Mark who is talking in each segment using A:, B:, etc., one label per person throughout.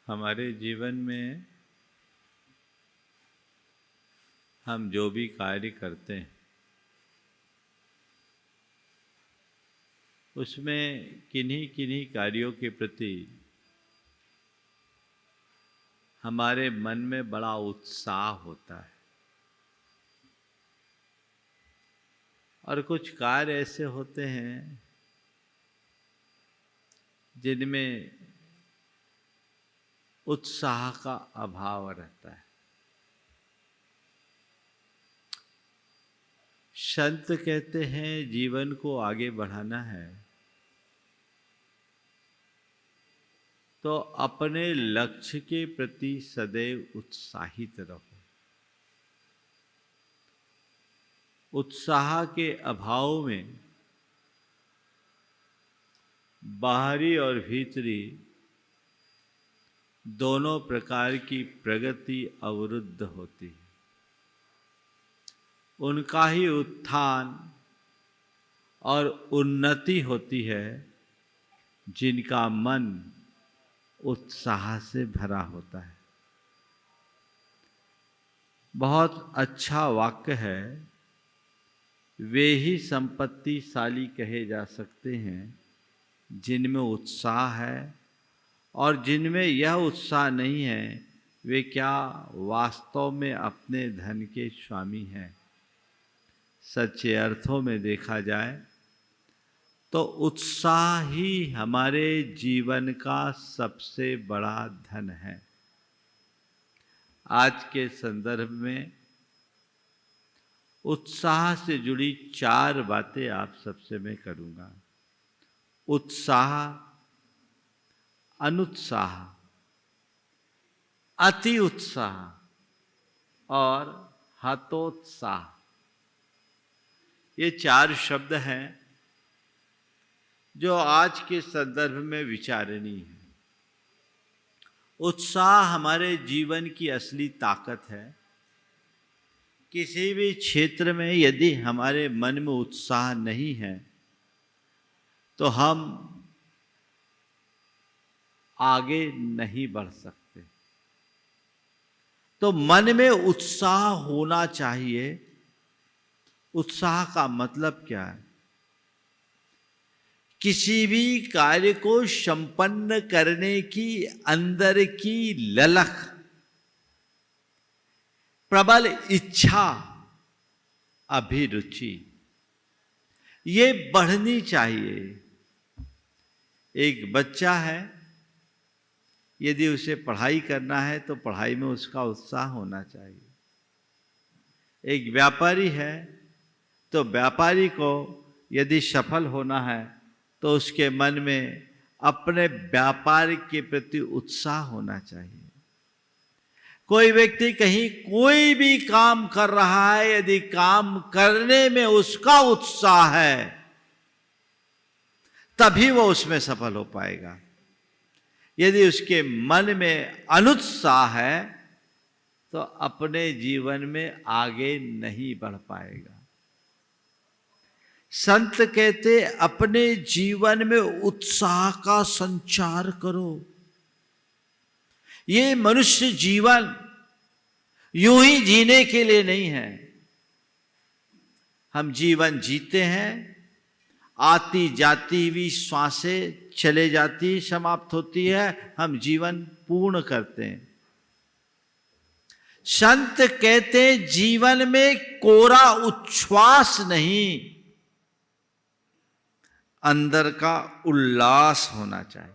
A: हमारे जीवन में हम जो भी कार्य करते हैं उसमें किन्हीं किन्हीं कार्यों के प्रति हमारे मन में बड़ा उत्साह होता है और कुछ कार्य ऐसे होते हैं जिनमें उत्साह का अभाव रहता है। संत कहते हैं जीवन को आगे बढ़ाना है तो अपने लक्ष्य के प्रति सदैव उत्साहित रहो। उत्साह के अभाव में बाहरी और भीतरी दोनों प्रकार की प्रगति अवरुद्ध होती है। उनका ही उत्थान और उन्नति होती है जिनका मन उत्साह से भरा होता है। बहुत अच्छा वाक्य है, वे ही संपत्तिशाली कहे जा सकते हैं जिनमें उत्साह है, और जिनमें यह उत्साह नहीं है वे क्या वास्तव में अपने धन के स्वामी हैं। सच्चे अर्थों में देखा जाए तो उत्साह ही हमारे जीवन का सबसे बड़ा धन है। आज के संदर्भ में उत्साह से जुड़ी 4 बातें आप सबसे मैं करूँगा। उत्साह, अनुत्साह, अति उत्साह और हतोत्साह। ये 4 शब्द हैं जो आज के संदर्भ में विचारणीय है। उत्साह हमारे जीवन की असली ताकत है। किसी भी क्षेत्र में यदि हमारे मन में उत्साह नहीं है तो हम आगे नहीं बढ़ सकते। तो मन में उत्साह होना चाहिए। उत्साह का मतलब क्या है? किसी भी कार्य को संपन्न करने की अंदर की ललक, प्रबल इच्छा, अभिरुचि ये बढ़नी चाहिए। एक बच्चा है, यदि उसे पढ़ाई करना है तो पढ़ाई में उसका उत्साह होना चाहिए। एक व्यापारी है तो व्यापारी को यदि सफल होना है तो उसके मन में अपने व्यापार के प्रति उत्साह होना चाहिए। कोई व्यक्ति कहीं कोई भी काम कर रहा है, यदि काम करने में उसका उत्साह है तभी वो उसमें सफल हो पाएगा। यदि उसके मन में अनुत्साह है तो अपने जीवन में आगे नहीं बढ़ पाएगा। संत कहते अपने जीवन में उत्साह का संचार करो। ये मनुष्य जीवन यूं ही जीने के लिए नहीं है। हम जीवन जीते हैं, आती जाती हुई श्वासें चले जाती, समाप्त होती है, हम जीवन पूर्ण करते हैं। संत कहते जीवन में कोरा उच्छ्वास नहीं, अंदर का उल्लास होना चाहिए।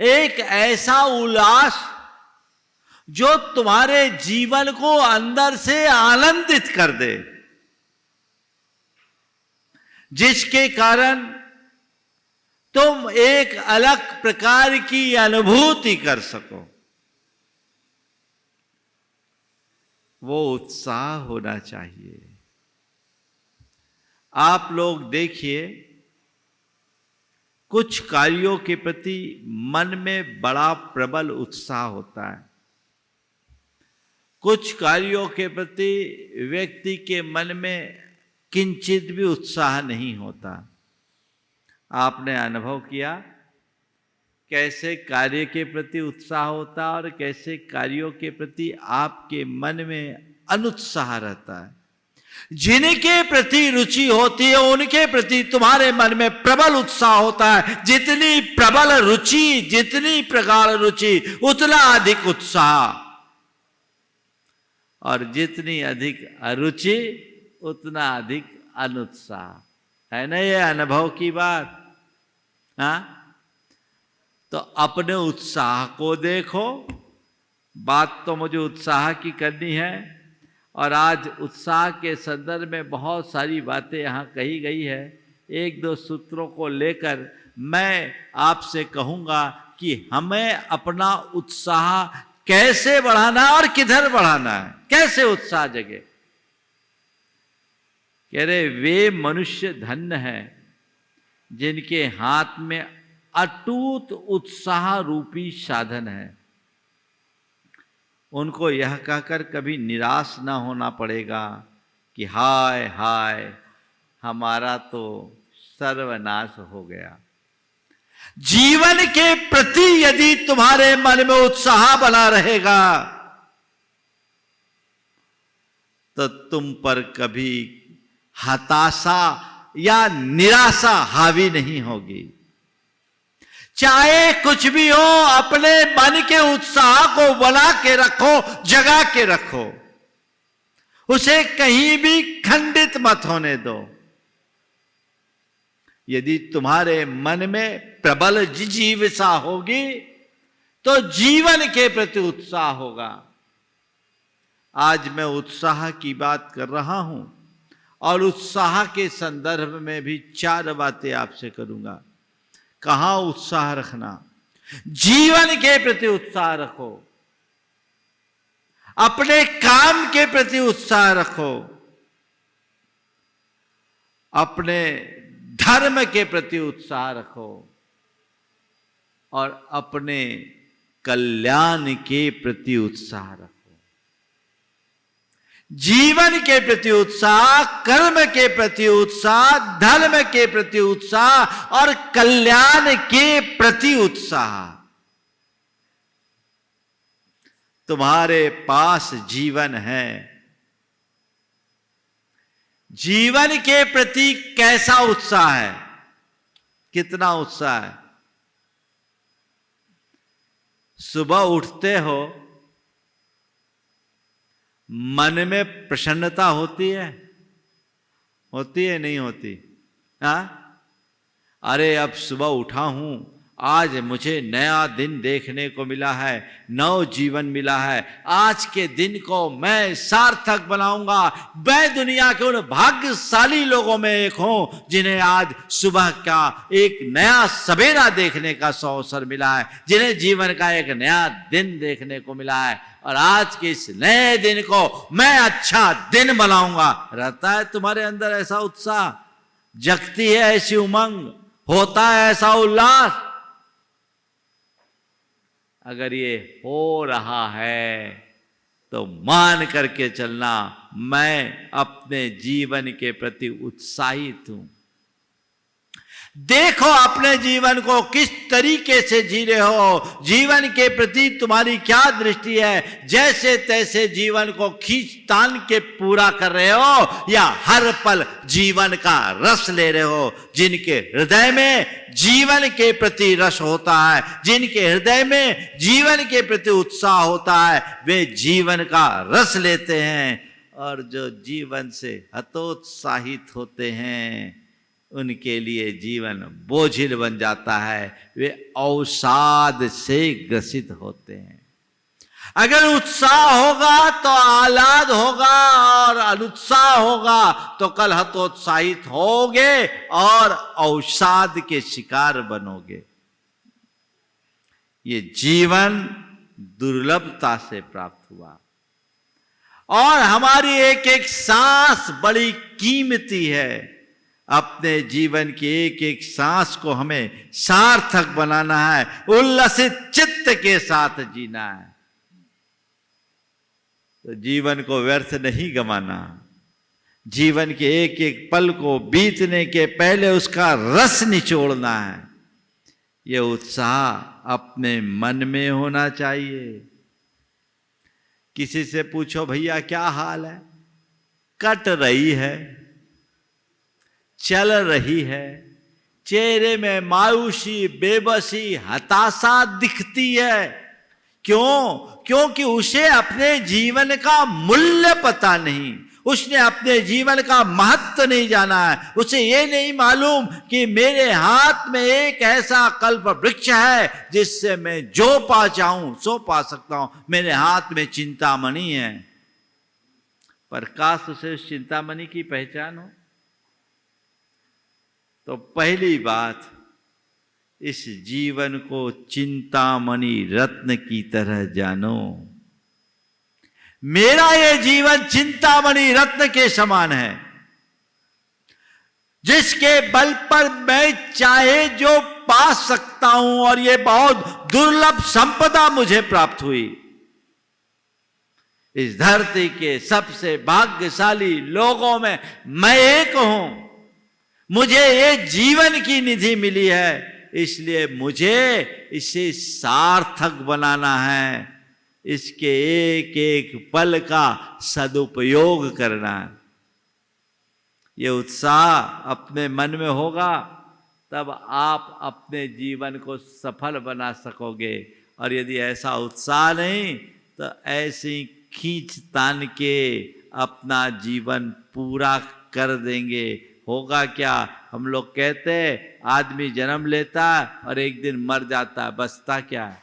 A: एक ऐसा उल्लास जो तुम्हारे जीवन को अंदर से आनंदित कर दे, जिसके कारण तुम एक अलग प्रकार की अनुभूति कर सको। वो उत्साह होना चाहिए। आप लोग देखिए, कुछ कार्यों के प्रति मन में बड़ा प्रबल उत्साह होता है, कुछ कार्यों के प्रति व्यक्ति के मन में किंचित भी उत्साह नहीं होता। आपने अनुभव किया कैसे कार्य के प्रति उत्साह होता है और कैसे कार्यों के प्रति आपके मन में अनुत्साह रहता है। जिनके प्रति रुचि होती है उनके प्रति तुम्हारे मन में प्रबल उत्साह होता है। जितनी प्रबल रुचि, जितनी प्रगाढ़ रुचि, उतना अधिक उत्साह, और जितनी अधिक अरुचि उतना अधिक अनुत्साह। है ना ये अनुभव की बात? हाँ, तो अपने उत्साह को देखो। बात तो मुझे उत्साह की करनी है, और आज उत्साह के संदर्भ में बहुत सारी बातें यहाँ कही गई है। एक दो सूत्रों को लेकर मैं आपसे कहूँगा कि हमें अपना उत्साह कैसे बढ़ाना है और किधर बढ़ाना है, कैसे उत्साह जगे। कह रहे वे मनुष्य धन्य हैं जिनके हाथ में अटूट उत्साह रूपी साधन है। उनको यह कहकर कभी निराश ना होना पड़ेगा कि हाय हाय हमारा तो सर्वनाश हो गया। जीवन के प्रति यदि तुम्हारे मन में उत्साह बना रहेगा तो तुम पर कभी हताशा या निराशा हावी नहीं होगी। चाहे कुछ भी हो, अपने मन के उत्साह को बना के रखो, जगा के रखो, उसे कहीं भी खंडित मत होने दो। यदि तुम्हारे मन में प्रबल जिजीविषा होगी तो जीवन के प्रति उत्साह होगा। आज मैं उत्साह की बात कर रहा हूं और उत्साह के संदर्भ में भी 4 बातें आपसे करूंगा। कहां उत्साह रखना? जीवन के प्रति उत्साह रखो, अपने काम के प्रति उत्साह रखो, अपने धर्म के प्रति उत्साह रखो, और अपने कल्याण के प्रति उत्साह रखो। जीवन के प्रति उत्साह, कर्म के प्रति उत्साह, धर्म के प्रति उत्साह और कल्याण के प्रति उत्साह। तुम्हारे पास जीवन है, जीवन के प्रति कैसा उत्साह है, कितना उत्साह है? सुबह उठते हो, मन में प्रसन्नता होती है? होती है नहीं होती? हाँ, अरे अब सुबह उठा हूं, आज मुझे नया दिन देखने को मिला है, नव जीवन मिला है, आज के दिन को मैं सार्थक बनाऊंगा। मैं दुनिया के उन भाग्यशाली लोगों में एक हूं जिन्हें आज सुबह का एक नया सवेरा देखने का अवसर मिला है, जिन्हें जीवन का एक नया दिन देखने को मिला है, और आज के इस नए दिन को मैं अच्छा दिन बनाऊंगा। रहता है तुम्हारे अंदर ऐसा उत्साह? जगती है ऐसी उमंग? होता है ऐसा उल्लास? अगर ये हो रहा है तो मान करके चलना, मैं अपने जीवन के प्रति उत्साहित हूं। देखो अपने जीवन को किस तरीके से जी रहे हो, जीवन के प्रति तुम्हारी क्या दृष्टि है। जैसे तैसे जीवन को खींच तान के पूरा कर रहे हो, या हर पल जीवन का रस ले रहे हो। जिनके हृदय में जीवन के प्रति रस होता है, जिनके हृदय में जीवन के प्रति उत्साह होता है, वे जीवन का रस लेते हैं। और जो जीवन से हतोत्साहित होते हैं उनके लिए जीवन बोझिल बन जाता है, वे अवसाद से ग्रसित होते हैं। अगर उत्साह होगा तो आह्लाद होगा, और अनुत्साह होगा तो कल हतोत्साहित होगे और अवसाद के शिकार बनोगे। ये जीवन दुर्लभता से प्राप्त हुआ, और हमारी एक एक सांस बड़ी कीमती है। अपने जीवन की एक एक सांस को हमें सार्थक बनाना है, उल्लसित चित्त के साथ जीना है। तो जीवन को व्यर्थ नहीं गंवाना। जीवन के एक एक पल को बीतने के पहले उसका रस निचोड़ना है। ये उत्साह अपने मन में होना चाहिए। किसी से पूछो भैया क्या हाल है, कट रही है, चल रही है, चेहरे में मायूसी, बेबसी, हताशा दिखती है। क्यों? क्योंकि उसे अपने जीवन का मूल्य पता नहीं, उसने अपने जीवन का महत्व नहीं जाना है। उसे ये नहीं मालूम कि मेरे हाथ में एक ऐसा कल्प वृक्ष है जिससे मैं जो पा चाहूं सो पा सकता हूं। मेरे हाथ में चिंतामणि है। पर काश उसे उस चिंतामणि की पहचान हो। तो पहली बात, इस जीवन को चिंतामणि रत्न की तरह जानो। मेरा ये जीवन चिंतामणि रत्न के समान है, जिसके बल पर मैं चाहे जो पा सकता हूं, और ये बहुत दुर्लभ संपदा मुझे प्राप्त हुई। इस धरती के सबसे भाग्यशाली लोगों में मैं एक हूं। मुझे ये जीवन की निधि मिली है, इसलिए मुझे इसे सार्थक बनाना है। इसके एक एक पल का सदुपयोग करना है। ये उत्साह अपने मन में होगा तब आप अपने जीवन को सफल बना सकोगे। और यदि ऐसा उत्साह नहीं तो ऐसी खींच तान के अपना जीवन पूरा कर देंगे। होगा क्या? हम लोग कहते हैं आदमी जन्म लेता है और एक दिन मर जाता है, बचता क्या है?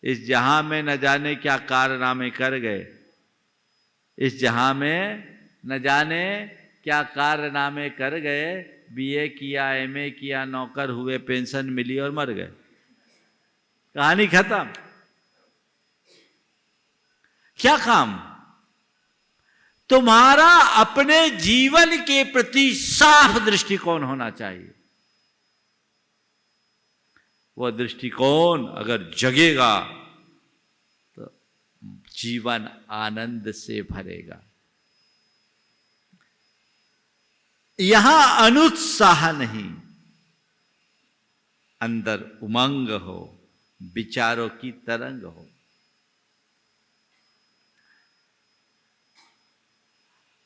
A: इस जहां में न जाने क्या कारनामे कर गए, इस जहां में न जाने क्या कारनामे कर गए। बीए किया, एमए किया, नौकर हुए, पेंशन मिली और मर गए, कहानी खत्म। क्या काम? तुम्हारा अपने जीवन के प्रति साफ दृष्टिकोण होना चाहिए। वह दृष्टिकोण अगर जगेगा तो जीवन आनंद से भरेगा। यहां अनुत्साह नहीं, अंदर उमंग हो, विचारों की तरंग हो।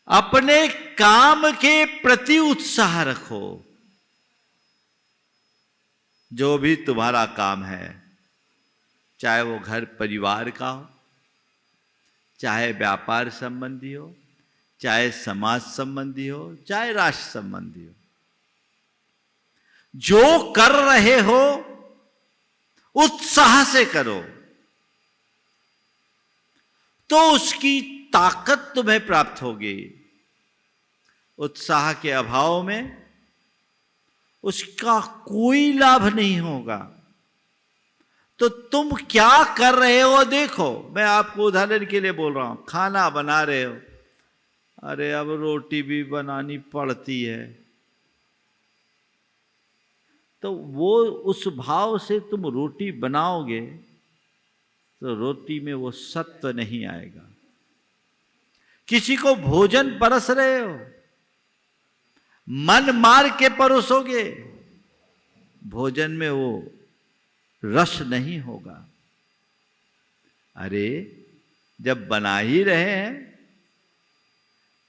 A: अपने काम के प्रति उत्साह रखो। जो भी तुम्हारा काम है, चाहे वो घर परिवार का हो, चाहे व्यापार संबंधी हो, चाहे समाज संबंधी हो, चाहे राष्ट्र संबंधी हो, जो कर रहे हो उत्साह से करो तो उसकी ताकत तुम्हें प्राप्त होगी। उत्साह के अभाव में उसका कोई लाभ नहीं होगा। तो तुम क्या कर रहे हो देखो। मैं आपको उदाहरण के लिए बोल रहा हूं, खाना बना रहे हो, अरे अब रोटी भी बनानी पड़ती है, तो वो उस भाव से तुम रोटी बनाओगे तो रोटी में वो सत्व नहीं आएगा। किसी को भोजन परस रहे हो, मन मार के परोसोगे, भोजन में वो रस नहीं होगा। अरे जब बना ही रहे हैं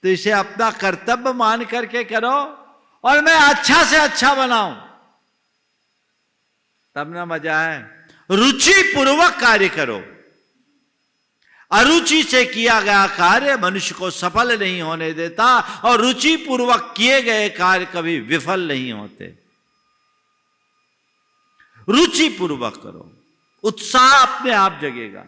A: तो इसे अपना कर्तव्य मान करके करो और मैं अच्छा से अच्छा बनाऊं, तब ना मजा है। रुचि पूर्वक कार्य करो। अरुचि से किया गया कार्य मनुष्य को सफल नहीं होने देता और रुचि पूर्वक किए गए कार्य कभी विफल नहीं होते। रुचि पूर्वक करो, उत्साह अपने आप जगेगा।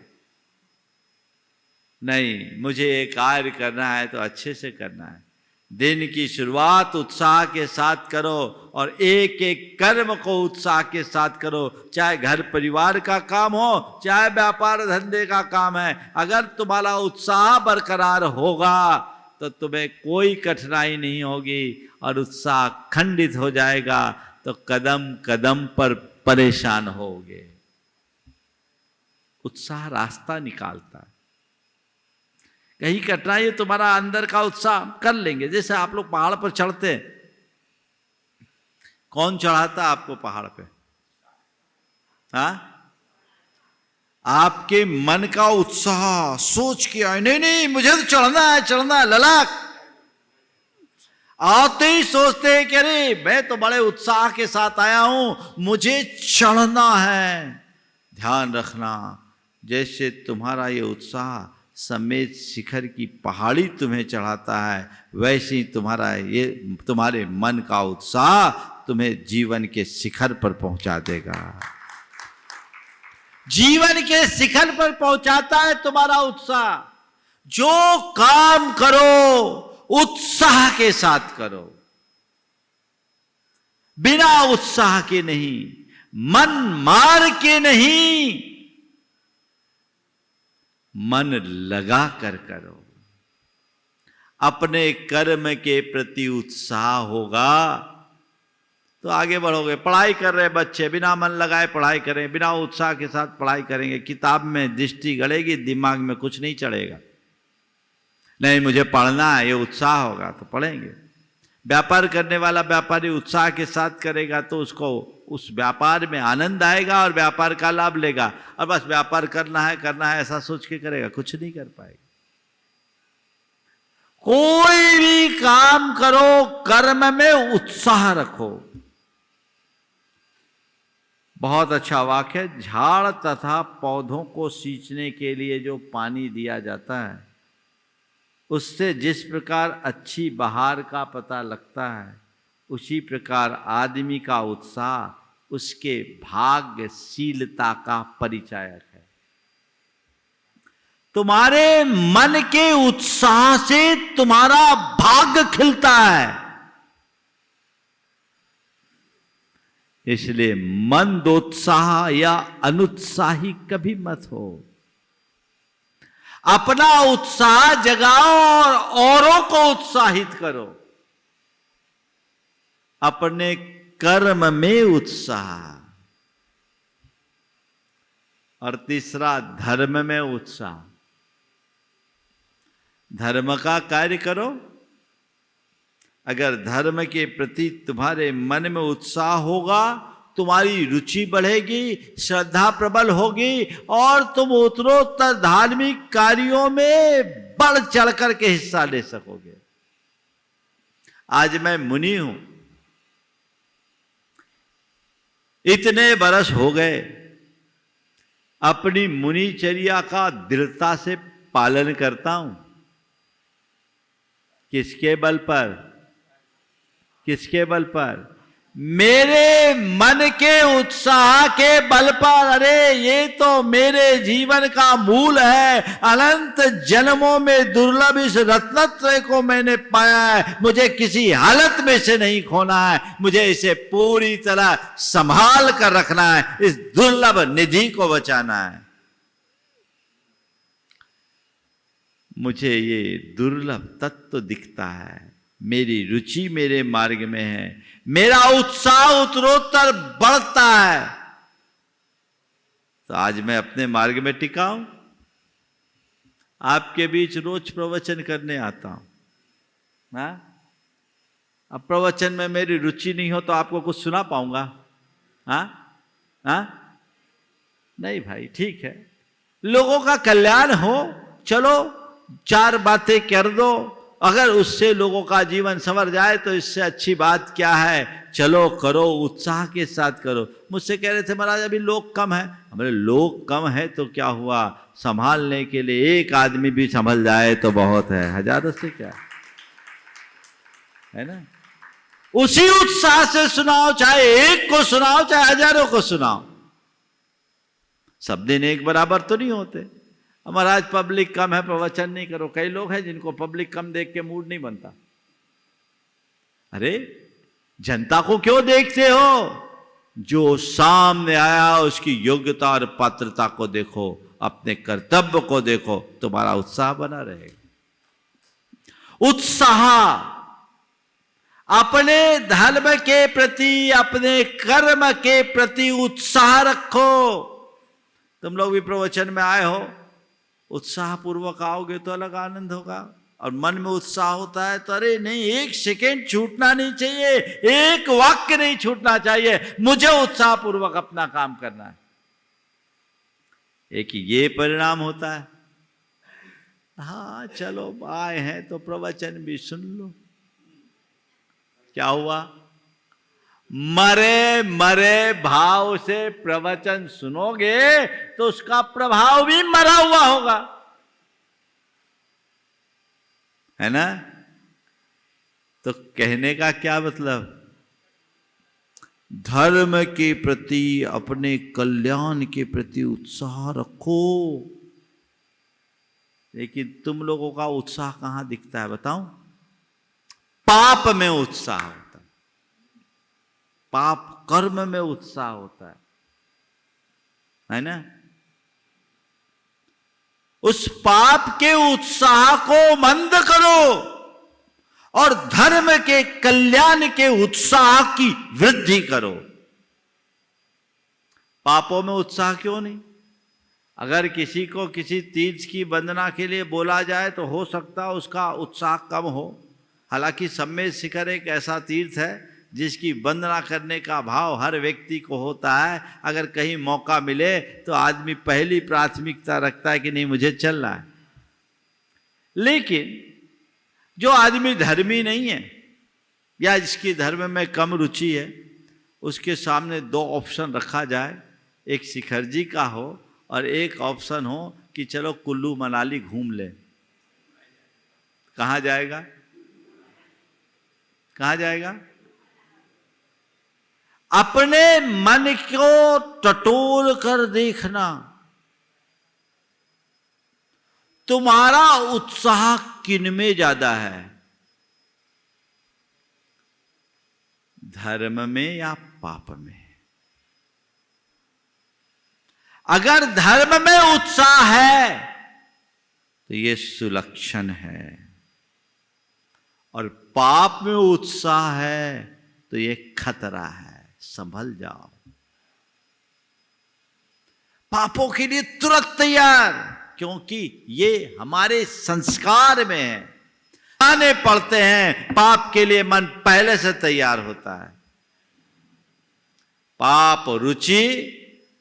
A: नहीं, मुझे ये कार्य करना है तो अच्छे से करना है। दिन की शुरुआत उत्साह के साथ करो और एक एक कर्म को उत्साह के साथ करो। चाहे घर परिवार का काम हो, चाहे व्यापार धंधे का काम है, अगर तुम्हारा उत्साह बरकरार होगा तो तुम्हें कोई कठिनाई नहीं होगी। और उत्साह खंडित हो जाएगा तो कदम कदम पर परेशान होगे। उत्साह रास्ता निकालता है। कहीं कठिनाई तुम्हारा अंदर का उत्साह कर लेंगे। जैसे आप लोग पहाड़ पर चढ़ते हैं, कौन चढ़ाता आपको पहाड़ पे? हाँ, आपके मन का उत्साह सोच के आए, नहीं नहीं मुझे तो चढ़ना है, चढ़ना है, ललाक आते ही सोचते हैं कि अरे मैं तो बड़े उत्साह के साथ आया हूं, मुझे चढ़ना है। ध्यान रखना, जैसे तुम्हारा ये उत्साह समेत शिखर की पहाड़ी तुम्हें चढ़ाता है, वैसे ही तुम्हारे मन का उत्साह तुम्हें जीवन के शिखर पर पहुंचा देगा। जीवन के शिखर पर पहुंचाता है तुम्हारा उत्साह। जो काम करो उत्साह के साथ करो, बिना उत्साह के नहीं, मन मार के नहीं, मन लगा कर करो। अपने कर्म के प्रति उत्साह होगा तो आगे बढ़ोगे। पढ़ाई कर रहे बच्चे बिना मन लगाए पढ़ाई करें, बिना उत्साह के साथ पढ़ाई करेंगे, किताब में दृष्टि गड़ेगी, दिमाग में कुछ नहीं चढ़ेगा। नहीं मुझे पढ़ना है, ये उत्साह होगा तो पढ़ेंगे। व्यापार करने वाला व्यापारी उत्साह के साथ करेगा तो उसको उस व्यापार में आनंद आएगा और व्यापार का लाभ लेगा। और बस व्यापार करना है ऐसा सोच के करेगा, कुछ नहीं कर पाएगा। कोई भी काम करो, कर्म में उत्साह रखो। बहुत अच्छा वाक्य है, झाड़ तथा पौधों को सींचने के लिए जो पानी दिया जाता है, उससे जिस प्रकार अच्छी बहार का पता लगता है, उसी प्रकार आदमी का उत्साह उसके भाग्यशीलता का परिचायक है। तुम्हारे मन के उत्साह से तुम्हारा भाग्य खिलता है। इसलिए मंदोत्साह या अनुत्साही कभी मत हो। अपना उत्साह जगाओ और औरों को उत्साहित करो। अपने कर्म में उत्साह। और तीसरा, धर्म में उत्साह। धर्म का कार्य करो। अगर धर्म के प्रति तुम्हारे मन में उत्साह होगा, तुम्हारी रुचि बढ़ेगी, श्रद्धा प्रबल होगी और तुम उत्तरोत्तर धार्मिक कार्यों में बढ़ चढ़ करके हिस्सा ले सकोगे। आज मैं मुनि हूं, इतने बरस हो गए, अपनी मुनिचर्या का दृढ़ता से पालन करता हूं। किसके बल पर? किसके बल पर? मेरे मन के उत्साह के बल पर। अरे ये तो मेरे जीवन का मूल है। अनंत जन्मों में दुर्लभ इस रत्नत्रय को मैंने पाया है। मुझे किसी हालत में से नहीं खोना है। मुझे इसे पूरी तरह संभाल कर रखना है। इस दुर्लभ निधि को बचाना है। मुझे ये दुर्लभ तत्व दिखता है। मेरी रुचि मेरे मार्ग में है। मेरा उत्साह उत्तरोत्तर बढ़ता है। तो आज मैं अपने मार्ग में टिका हूं। आपके बीच रोज प्रवचन करने आता हूं। अब प्रवचन में मेरी रुचि नहीं हो तो आपको कुछ सुना पाऊंगा? नहीं भाई, ठीक है, लोगों का कल्याण हो, चलो चार बातें कर दो। अगर उससे लोगों का जीवन संवर जाए तो इससे अच्छी बात क्या है। चलो करो, उत्साह के साथ करो। मुझसे कह रहे थे महाराज अभी लोग कम है। हमारे लोग कम है तो क्या हुआ, संभालने के लिए एक आदमी भी संभल जाए तो बहुत है। हजारों से क्या है ना। उसी उत्साह से सुनाओ, चाहे एक को सुनाओ चाहे हजारों को सुनाओ। सब दिन एक बराबर तो नहीं होते। महाराज पब्लिक कम है, प्रवचन नहीं करो। कई लोग हैं जिनको पब्लिक कम देख के मूड नहीं बनता। अरे जनता को क्यों देखते हो? जो सामने आया उसकी योग्यता और पात्रता को देखो, अपने कर्तव्य को देखो, तुम्हारा उत्साह बना रहेगा। उत्साह अपने धर्म के प्रति, अपने कर्म के प्रति उत्साह रखो। तुम लोग भी प्रवचन में आए हो, उत्साह पूर्वक आओगे तो अलग आनंद होगा। और मन में उत्साह होता है तो अरे नहीं, एक सेकेंड छूटना नहीं चाहिए, एक वाक्य नहीं छूटना चाहिए। मुझे उत्साह पूर्वक अपना काम करना है। एक ये परिणाम होता है। हाँ चलो आए हैं तो प्रवचन भी सुन लो। क्या हुआ? मरे मरे भाव से प्रवचन सुनोगे तो उसका प्रभाव भी मरा हुआ होगा, है ना? तो कहने का क्या मतलब? धर्म के प्रति, अपने कल्याण के प्रति उत्साह रखो। लेकिन तुम लोगों का उत्साह कहां दिखता है बताऊं? पाप में उत्साह होता है, पाप कर्म में उत्साह होता है ना? उस पाप के उत्साह को मंद करो और धर्म के कल्याण के उत्साह की वृद्धि करो। पापों में उत्साह क्यों नहीं? अगर किसी को किसी तीर्थ की वंदना के लिए बोला जाए तो हो सकता है उसका उत्साह कम हो। हालांकि सम्मेद शिखर एक ऐसा तीर्थ है जिसकी वंदना करने का भाव हर व्यक्ति को होता है। अगर कहीं मौका मिले तो आदमी पहली प्राथमिकता रखता है कि नहीं मुझे चलना है। लेकिन जो आदमी धर्मी नहीं है या जिसकी धर्म में कम रुचि है, उसके सामने दो ऑप्शन रखा जाए, एक शिखर जी का हो और एक ऑप्शन हो कि चलो कुल्लू मनाली घूम ले, कहाँ जाएगा? कहाँ जाएगा? अपने मन को टटोल कर देखना, तुम्हारा उत्साह किनमें ज्यादा है, धर्म में या पाप में? अगर धर्म में उत्साह है तो यह सुलक्षण है, और पाप में उत्साह है तो यह खतरा है। संभल जाओ। पापों के लिए तुरंत तैयार, क्योंकि ये हमारे संस्कार में है। आने पड़ते हैं, पाप के लिए मन पहले से तैयार होता है। पाप रुचि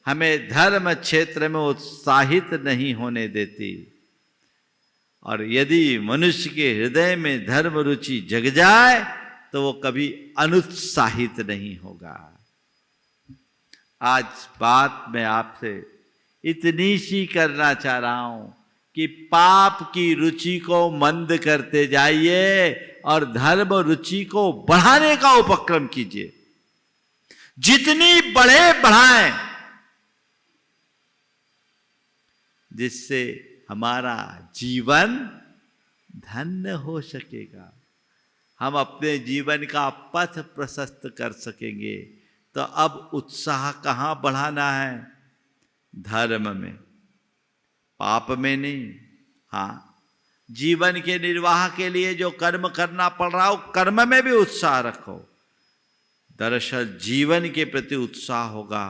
A: हमें धर्म क्षेत्र में उत्साहित नहीं होने देती, और यदि मनुष्य के हृदय में धर्म रुचि जग जाए तो वो कभी अनुत्साहित नहीं होगा। आज बात मैं आपसे इतनी सी करना चाह रहा हूं कि पाप की रुचि को मंद करते जाइए और धर्म रुचि को बढ़ाने का उपक्रम कीजिए। जितनी बढ़ाएं, जिससे हमारा जीवन धन्य हो सकेगा, हम अपने जीवन का पथ प्रशस्त कर सकेंगे। तो अब उत्साह कहाँ बढ़ाना है? धर्म में, पाप में नहीं। हाँ, जीवन के निर्वाह के लिए जो कर्म करना पड़ रहा हो, कर्म में भी उत्साह रखो। दरअसल जीवन के प्रति उत्साह होगा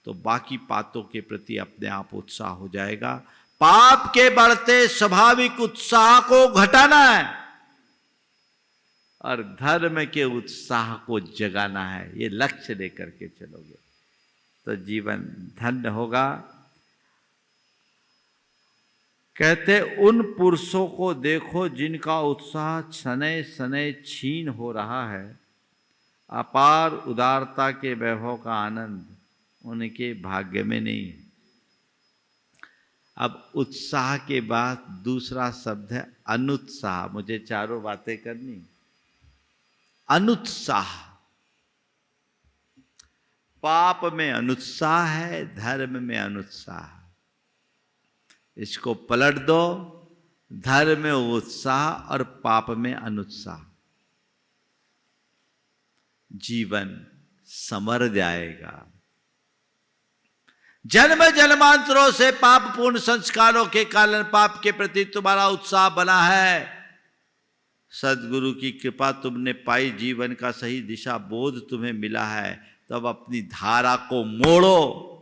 A: तो बाकी बातों के प्रति अपने आप उत्साह हो जाएगा। पाप के बढ़ते स्वाभाविक उत्साह को घटाना है और धर्म के उत्साह को जगाना है। ये लक्ष्य लेकर के चलोगे तो जीवन धन्य होगा। कहते उन पुरुषों को देखो जिनका उत्साह शनै शनै क्षीण हो रहा है। अपार उदारता के वैभव का आनंद उनके भाग्य में नहीं है। अब उत्साह के बाद दूसरा शब्द है अनुत्साह। मुझे चारों बातें करनी। अनुत्साह, पाप में अनुत्साह है, धर्म में अनुत्साह। इसको पलट दो, धर्म में उत्साह और पाप में अनुत्साह। जीवन समर जाएगा। जन्म जन्मांतरों से पापपूर्ण संस्कारों के कारण पाप के प्रति तुम्हारा उत्साह बना है। सद्गुरु की कृपा तुमने पाई, जीवन का सही दिशा बोध तुम्हें मिला है, तो अब अपनी धारा को मोड़ो,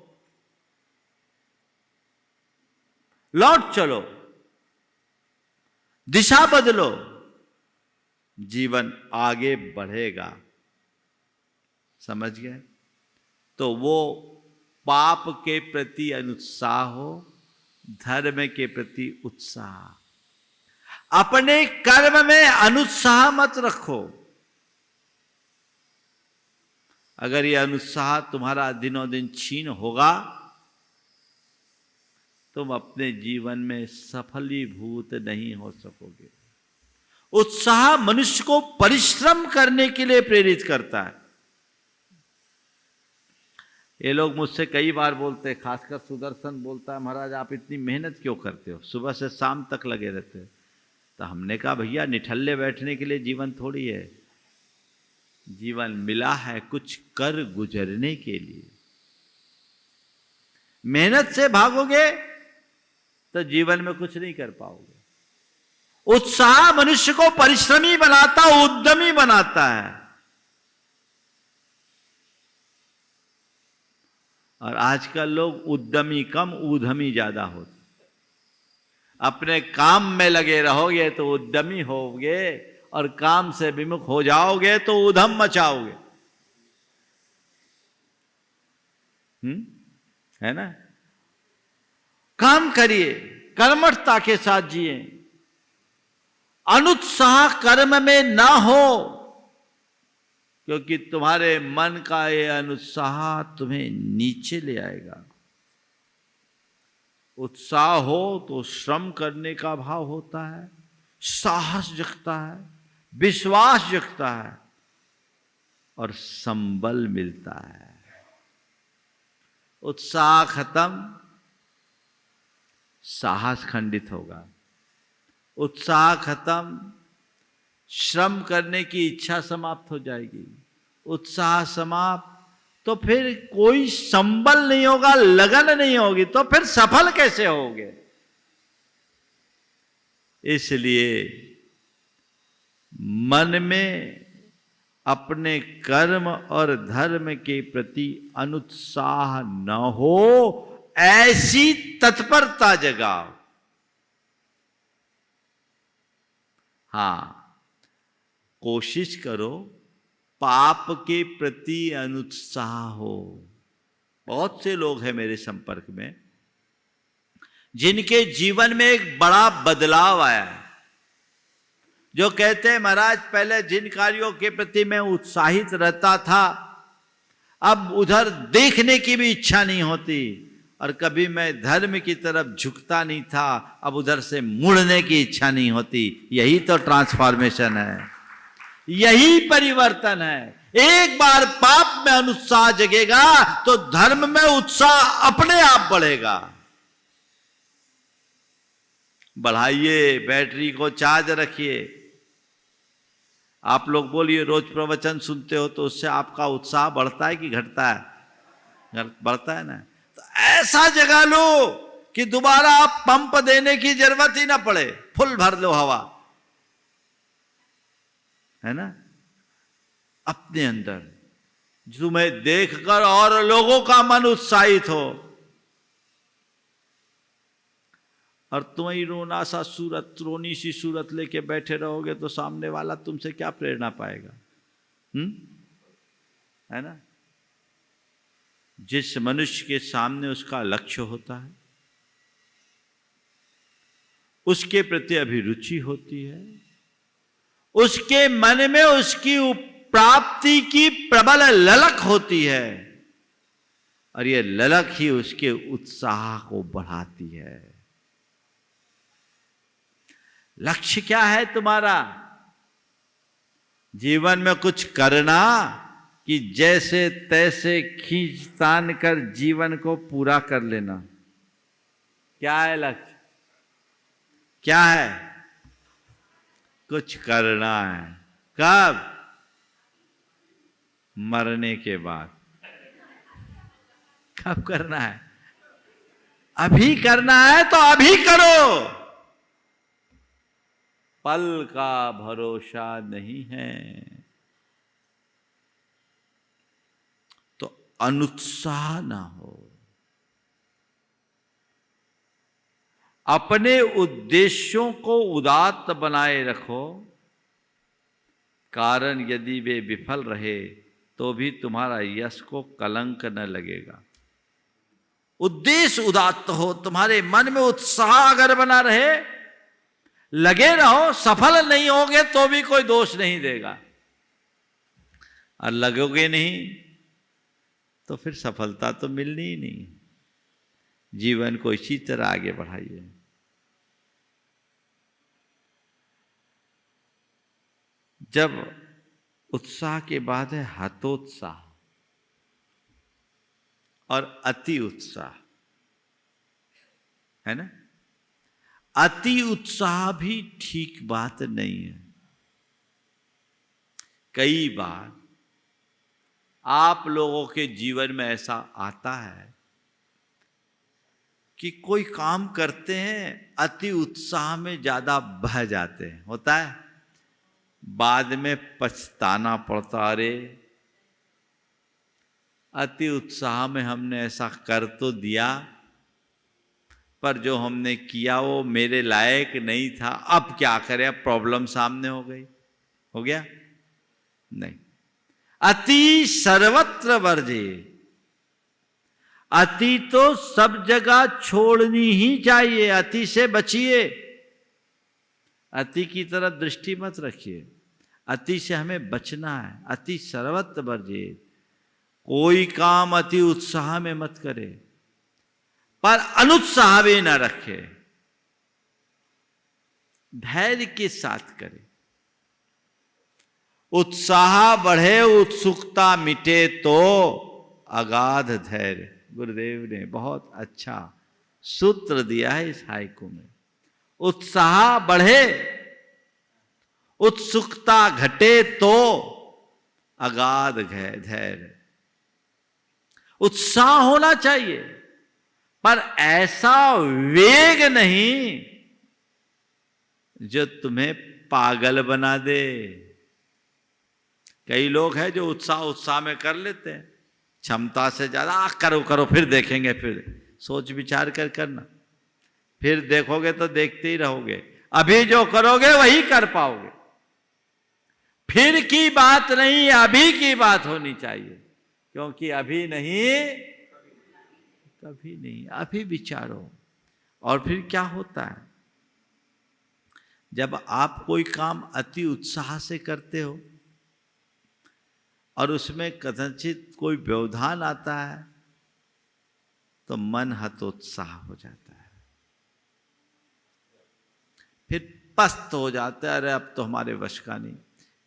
A: लौट चलो, दिशा बदलो, जीवन आगे बढ़ेगा। समझ गए? तो वो पाप के प्रति अनुत्साह हो धर्म के प्रति उत्साह। अपने कर्म में अनुत्साह मत रखो। अगर यह अनुत्साह तुम्हारा दिनों दिन छीन होगा, तुम अपने जीवन में सफलीभूत नहीं हो सकोगे। उत्साह मनुष्य को परिश्रम करने के लिए प्रेरित करता है। ये लोग मुझसे कई बार बोलते हैं, खासकर सुदर्शन बोलता है, महाराज आप इतनी मेहनत क्यों करते हो, सुबह से शाम तक लगे रहते हो। तो हमने कहा भैया निठल्ले बैठने के लिए जीवन थोड़ी है, जीवन मिला है कुछ कर गुजरने के लिए। मेहनत से भागोगे तो जीवन में कुछ नहीं कर पाओगे। उत्साह मनुष्य को परिश्रमी बनाता, उद्यमी बनाता है। और आजकल लोग उद्यमी कम, उद्यमी ज्यादा होते। अपने काम में लगे रहोगे तो उद्यमी होगे, और काम से विमुख हो जाओगे तो उधम मचाओगे। है ना? काम करिए, कर्मठता के साथ जिए। अनुत्साह कर्म में ना हो, क्योंकि तुम्हारे मन का ये अनुत्साह तुम्हें नीचे ले आएगा। उत्साह हो तो श्रम करने का भाव होता है, साहस जगता है, विश्वास जगता है और संबल मिलता है। उत्साह खत्म, साहस खंडित होगा। उत्साह खत्म, श्रम करने की इच्छा समाप्त हो जाएगी। उत्साह समाप्त तो फिर कोई संबल नहीं होगा, लगन नहीं होगी, तो फिर सफल कैसे होगे? इसलिए मन में अपने कर्म और धर्म के प्रति अनुत्साह न हो, ऐसी तत्परता जगाओ। हां, कोशिश करो पाप के प्रति अनुत्साह हो। बहुत से लोग हैं मेरे संपर्क में जिनके जीवन में एक बड़ा बदलाव आया है, जो कहते हैं महाराज पहले जिन कार्यों के प्रति मैं उत्साहित रहता था, अब उधर देखने की भी इच्छा नहीं होती, और कभी मैं धर्म की तरफ झुकता नहीं था, अब उधर से मुड़ने की इच्छा नहीं होती। यही तो ट्रांसफॉर्मेशन है, यही परिवर्तन है। एक बार पाप में अनुत्साह जगेगा तो धर्म में उत्साह अपने आप बढ़ेगा। बढ़ाइए, बैटरी को चार्ज रखिए। आप लोग बोलिए, रोज प्रवचन सुनते हो तो उससे आपका उत्साह बढ़ता है कि घटता है? बढ़ता है ना। तो ऐसा जगा लो कि दोबारा आप पंप देने की जरूरत ही ना पड़े, फुल भर लो हवा, है ना। अपने अंदर तुम्हें देखकर और लोगों का मन उत्साहित हो, और तुम ही रोना सा सूरत, रोनी सी सूरत लेके बैठे रहोगे तो सामने वाला तुमसे क्या प्रेरणा पाएगा? है ना। जिस मनुष्य के सामने उसका लक्ष्य होता है, उसके प्रति अभिरुचि होती है, उसके मन में उसकी प्राप्ति की प्रबल ललक होती है, और यह ललक ही उसके उत्साह को बढ़ाती है। लक्ष्य क्या है तुम्हारा? जीवन में कुछ करना कि जैसे तैसे खींच तान कर जीवन को पूरा कर लेना? क्या है लक्ष्य? क्या है? कुछ करना है। कब? मरने के बाद। कब करना है? अभी करना है तो अभी करो। पल का भरोसा नहीं है। तो अनुत्साह ना हो। अपने उद्देश्यों को उदात्त बनाए रखो, कारण यदि वे विफल रहे तो भी तुम्हारा यश को कलंक न लगेगा। उद्देश्य उदात्त हो, तुम्हारे मन में उत्साह अगर बना रहे, लगे रहो, सफल नहीं होगे तो भी कोई दोष नहीं देगा, और लगोगे नहीं तो फिर सफलता तो मिलनी ही नहीं। जीवन को इसी तरह आगे बढ़ाइए। जब उत्साह के बाद है हतोत्साह और अति उत्साह, है ना। अति उत्साह भी ठीक बात नहीं है। कई बार आप लोगों के जीवन में ऐसा आता है कि कोई काम करते हैं, अति उत्साह में ज्यादा बह जाते हैं, होता है, बाद में पछताना पड़ता, अरे अति उत्साह में हमने ऐसा कर तो दिया, पर जो हमने किया वो मेरे लायक नहीं था, अब क्या करें, अब प्रॉब्लम सामने हो गई, हो गया नहीं। अति सर्वत्र वर्जे, अति तो सब जगह छोड़नी ही चाहिए, अति से बचिए, अति की तरफ दृष्टि मत रखिए, अति से हमें बचना है। अति सर्वत्र वर्जे, कोई काम अति उत्साह में मत करे, पर अनुत्साह भी न रखे, धैर्य के साथ करे। उत्साह बढ़े उत्सुकता मिटे तो अगाध धैर्य। गुरुदेव ने बहुत अच्छा सूत्र दिया है इस हाइकू में। उत्साह बढ़े उत्सुकता घटे तो अगाध धैर्य। उत्साह होना चाहिए, पर ऐसा वेग नहीं जो तुम्हें पागल बना दे। कई लोग हैं जो उत्साह में कर लेते हैं, क्षमता से ज्यादा, करो करो फिर देखेंगे, फिर सोच विचार कर करना, फिर देखोगे तो देखते ही रहोगे, अभी जो करोगे वही कर पाओगे। फिर की बात नहीं, अभी की बात होनी चाहिए, क्योंकि अभी नहीं कभी नहीं, अभी विचारो। और फिर क्या होता है, जब आप कोई काम अति उत्साह से करते हो और उसमें कदाचित कोई व्यवधान आता है, तो मन हतोत्साह हो जाता है, फिर पस्त हो जाता है, अरे अब तो हमारे वश का नहीं।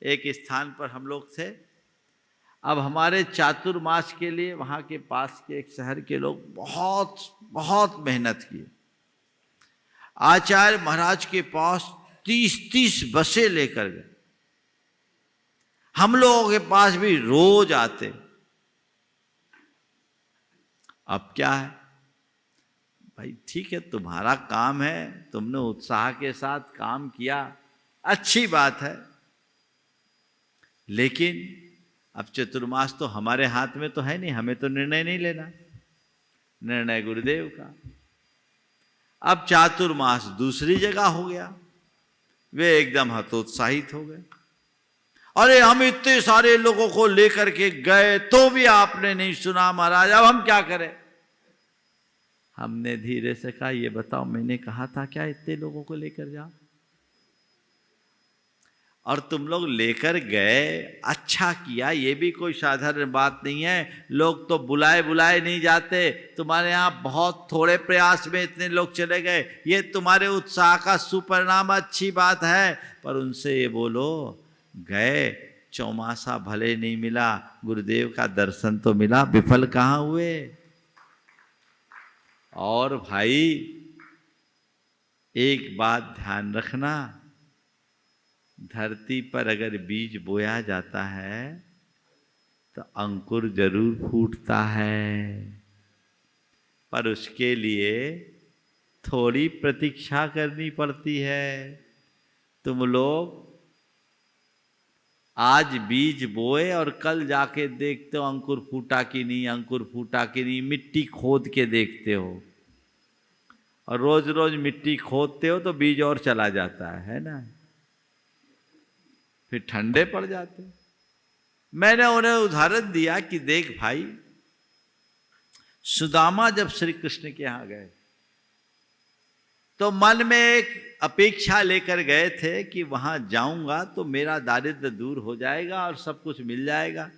A: एक स्थान पर हम लोग थे, अब हमारे चातुर्मास के लिए वहाँ के पास के एक शहर के लोग बहुत बहुत मेहनत किए। आचार्य महाराज के पास 30-30 बसें लेकर गए, हम लोगों के पास भी रोज आते। अब क्या है भाई, ठीक है तुम्हारा काम है, तुमने उत्साह के साथ काम किया, अच्छी बात है, लेकिन अब चतुर्मास तो हमारे हाथ में तो है नहीं, हमें तो निर्णय नहीं लेना, निर्णय गुरुदेव का। अब चातुर्मास दूसरी जगह हो गया, वे एकदम हतोत्साहित हो गए, अरे हम इतने सारे लोगों को लेकर के गए तो भी आपने नहीं सुना महाराज, अब हम क्या करें। हमने धीरे से कहा, ये बताओ मैंने कहा था क्या इतने लोगों को लेकर जाओ, और तुम लोग लेकर गए, अच्छा किया, ये भी कोई साधारण बात नहीं है। लोग तो बुलाए बुलाए नहीं जाते, तुम्हारे यहाँ बहुत थोड़े प्रयास में इतने लोग चले गए, ये तुम्हारे उत्साह का सुपरिणाम, अच्छी बात है। पर उनसे ये बोलो, गए, चौमासा भले नहीं मिला, गुरुदेव का दर्शन तो मिला, विफल कहाँ हुए। और भाई एक बात ध्यान रखना, धरती पर अगर बीज बोया जाता है तो अंकुर जरूर फूटता है, पर उसके लिए थोड़ी प्रतीक्षा करनी पड़ती है। तुम लोग आज बीज बोए और कल जाके देखते हो अंकुर फूटा कि नहीं, अंकुर फूटा कि नहीं, मिट्टी खोद के देखते हो, और रोज रोज मिट्टी खोदते हो तो बीज और चला जाता है ना, फिर ठंडे पड़ जाते। मैंने उन्हें उदाहरण दिया कि देख भाई, सुदामा जब श्री कृष्ण के यहां गए तो मन में एक अपेक्षा लेकर गए थे कि वहां जाऊंगा तो मेरा दारिद्र्य दूर हो जाएगा और सब कुछ मिल जाएगा।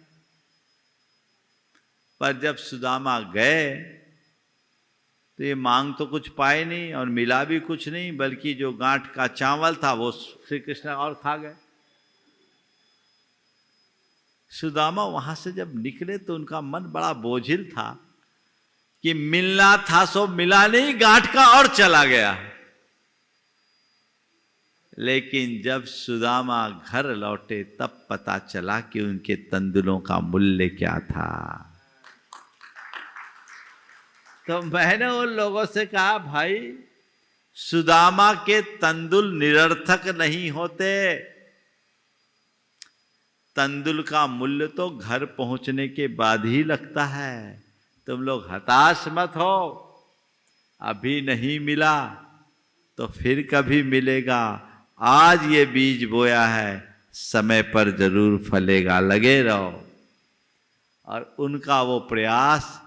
A: पर जब सुदामा गए तो ये मांग तो कुछ पाए नहीं और मिला भी कुछ नहीं, बल्कि जो गांठ का चावल था वो श्री कृष्ण और खा गए। सुदामा वहां से जब निकले तो उनका मन बड़ा बोझिल था कि मिलना था सो मिला नहीं, गांठ का और चला गया। लेकिन जब सुदामा घर लौटे तब पता चला कि उनके तंदुलों का मूल्य क्या था। तो मैंने उन लोगों से कहा, भाई सुदामा के तंदुल निरर्थक नहीं होते, तंदुल का मूल्य तो घर पहुंचने के बाद ही लगता है। तुम लोग हताश मत हो, अभी नहीं मिला तो फिर कभी मिलेगा। आज ये बीज बोया है, समय पर जरूर फलेगा, लगे रहो। और उनका वो प्रयास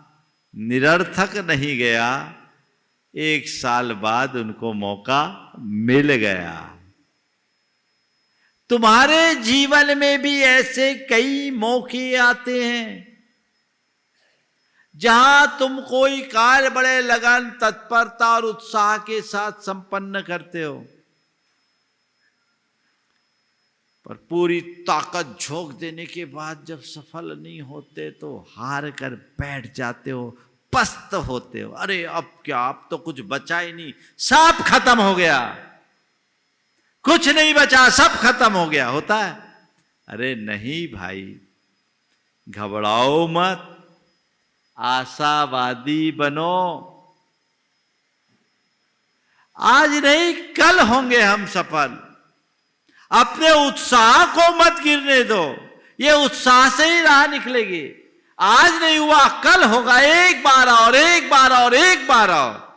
A: निरर्थक नहीं गया। 1 साल बाद उनको मौका मिल गया। तुम्हारे जीवन में भी ऐसे कई मौके आते हैं जहां तुम कोई कार्य बड़े लगन, तत्परता और उत्साह के साथ संपन्न करते हो, पर पूरी ताकत झोंक देने के बाद जब सफल नहीं होते तो हार कर बैठ जाते हो, पस्त होते हो। अरे अब क्या, अब तो कुछ बचा ही नहीं, सब खत्म हो गया, कुछ नहीं बचा, सब खत्म हो गया, होता है। अरे नहीं भाई, घबराओ मत, आशावादी बनो। आज नहीं कल होंगे हम सफल। अपने उत्साह को मत गिरने दो, ये उत्साह से ही राह निकलेगी। आज नहीं हुआ कल होगा, एक बार और, एक बार और, एक बार और।